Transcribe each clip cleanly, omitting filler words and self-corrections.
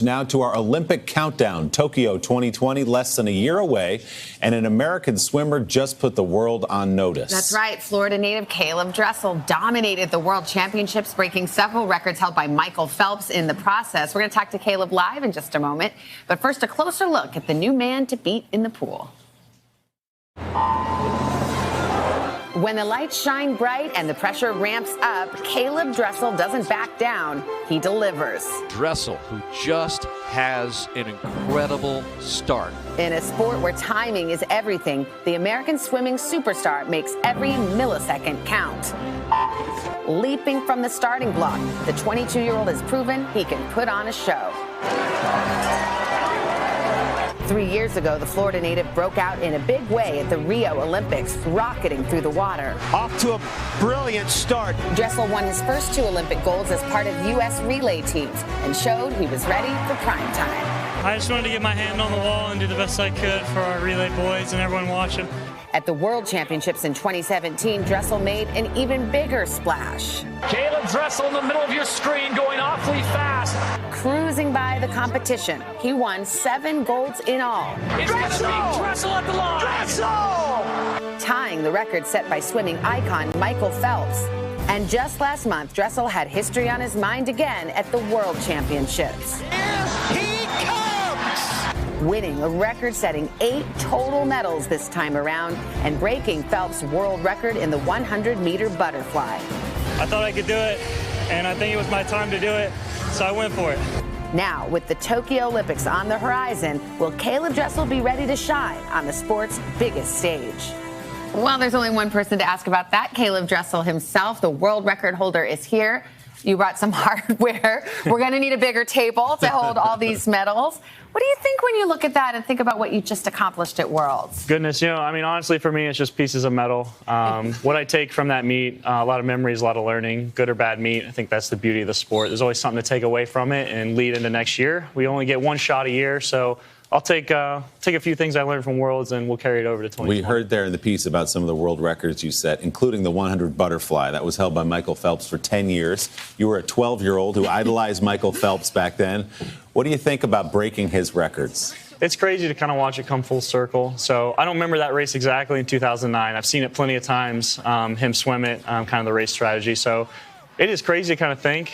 Now to our Olympic countdown. Tokyo 2020, less than a year away, and an American swimmer just put the world on notice. That's right. Florida native Caeleb Dressel dominated the World Championships, breaking several records held by Michael Phelps in the process. We're going to talk to Caeleb live in just a moment. But first, a closer look at the new man to beat in the pool. When the lights shine bright and the pressure ramps up, Caeleb Dressel doesn't back down. He delivers. Dressel, who just has an incredible start. In a sport where timing is everything, the American swimming superstar makes every millisecond count. Leaping from the starting block, the 22-year-old has proven he can put on a show. 3 years ago, the Florida native broke out in a big way at the Rio Olympics, rocketing through the water. Off to a brilliant start. Dressel won his first 2 Olympic golds as part of U.S. relay teams and showed he was ready for prime time. I just wanted to get my hand on the wall and do the best I could for our relay boys and everyone watching. At the World Championships in 2017, Dressel made an even bigger splash. Caeleb Dressel in the middle of your screen, going awfully fast. Cruising by the competition, he won 7 golds in all. It's going to be Dressel at the line. Dressel! Tying the record set by swimming icon Michael Phelps. And just last month, Dressel had history on his mind again at the World Championships. Here he comes! Winning a record-setting 8 total medals this time around and breaking Phelps' world record in the 100-meter butterfly. I thought I could do it, and I think it was my time to do it, so I went for it. Now, with the Tokyo Olympics on the horizon, will Caeleb Dressel be ready to shine on the sport's biggest stage? Well, there's only one person to ask about that, Caeleb Dressel himself. The world record holder is here. You brought some hardware. We're going to need a bigger table to hold all these medals. What do you think when you look at that and think about what you just accomplished at Worlds? Goodness, I mean, honestly, for me, it's just pieces of metal. What I take from that meet, a lot of memories, a lot of learning, good or bad meet. I think that's the beauty of the sport. There's always something to take away from it and lead into next year. We only get one shot a year, so I'll take a few things I learned from Worlds, and we'll carry it over to 2020. We heard there in the piece about some of the world records you set, including the 100 butterfly. That was held by Michael Phelps for 10 years. You were a 12-year-old who idolized Michael Phelps back then. What do you think about breaking his records? It's crazy to kind of watch it come full circle. So I don't remember that race exactly in 2009. I've seen it plenty of times, him swim it, kind of the race strategy. So it is crazy to kind of think.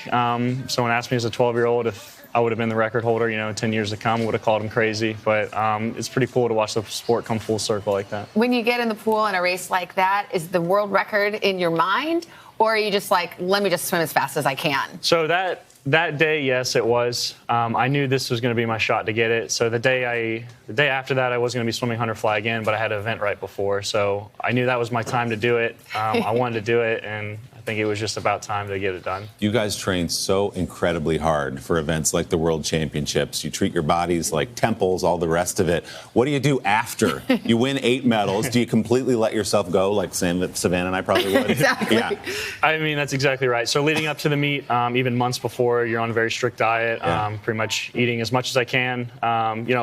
Someone asked me as a 12-year-old if I would have been the record holder, 10 years to come, would have called him crazy. But it's pretty cool to watch the sport come full circle like that. When you get in the pool in a race like that, is the world record in your mind? Or are you just like, let me just swim as fast as I can? So that day, yes, it was. I knew this was going to be my shot to get it. So the day after that, I was going to be swimming 100 fly again, but I had an event right before. So I knew that was my time to do it. I wanted to do it, and I think it was just about time to get it done. You guys train so incredibly hard for events like the World Championships. You treat your bodies like temples, all the rest of it. What do you do after you win 8 medals? Do you completely let yourself go like Savannah and I probably would? Exactly. Yeah. I mean, that's exactly right. So leading up to the meet, even months before, you're on a very strict diet, pretty much eating as much as I can,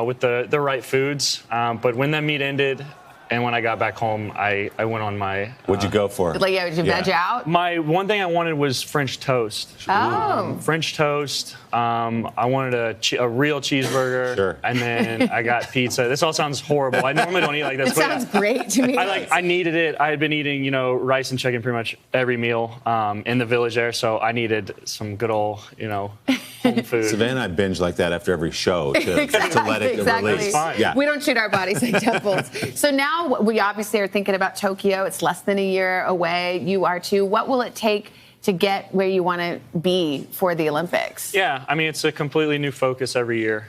with the right foods. But when that meet ended, and when I got back home, I went on my... What'd you go for? Did you veg out? My one thing I wanted was French toast. Oh. French toast. I wanted a real cheeseburger. Sure. And then I got pizza. This all sounds horrible. I normally don't eat like this. It sounds great to me. I needed it. I had been eating, rice and chicken pretty much every meal in the village there, so I needed some good old, home food. Savannah and I binge like that after every show to let it release. Fine. Yeah. We don't treat our bodies like temples. So now we obviously are thinking about Tokyo. It's less than a year away. You are too. What will it take to get where you want to be for the Olympics? Yeah, I mean, it's a completely new focus every year.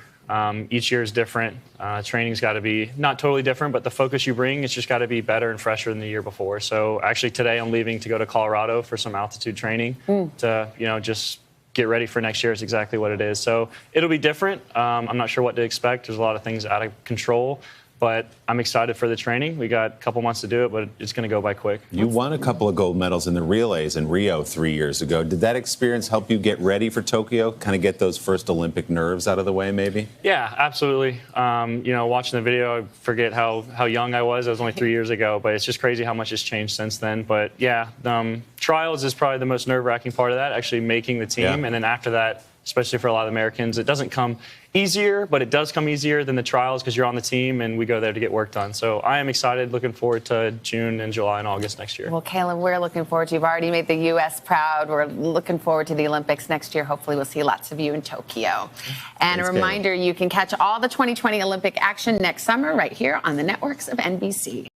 Each year is different. Training's got to be not totally different, but the focus you bring, it's just got to be better and fresher than the year before. So actually today I'm leaving to go to Colorado for some altitude training to, just get ready for next year is exactly what it is. So it'll be different. I'm not sure what to expect. There's a lot of things out of control. But I'm excited for the training. We got a couple months to do it, but it's going to go by quick. You won a couple of gold medals in the relays in Rio 3 years ago. Did that experience help you get ready for Tokyo, kind of get those first Olympic nerves out of the way, maybe? Yeah, absolutely. Watching the video, I forget how young I was. It was only 3 years ago, but it's just crazy how much has changed since then. But, yeah, trials is probably the most nerve-wracking part of that, actually making the team. Yeah. And then after that, especially for a lot of Americans. It doesn't come easier, but it does come easier than the trials because you're on the team and we go there to get work done. So I am excited, looking forward to June and July and August next year. Well, Caeleb, we're looking forward to. You've already made the U.S. proud. We're looking forward to the Olympics next year. Hopefully we'll see lots of you in Tokyo. And Thanks, a reminder, you can catch all the 2020 Olympic action next summer right here on the networks of NBC.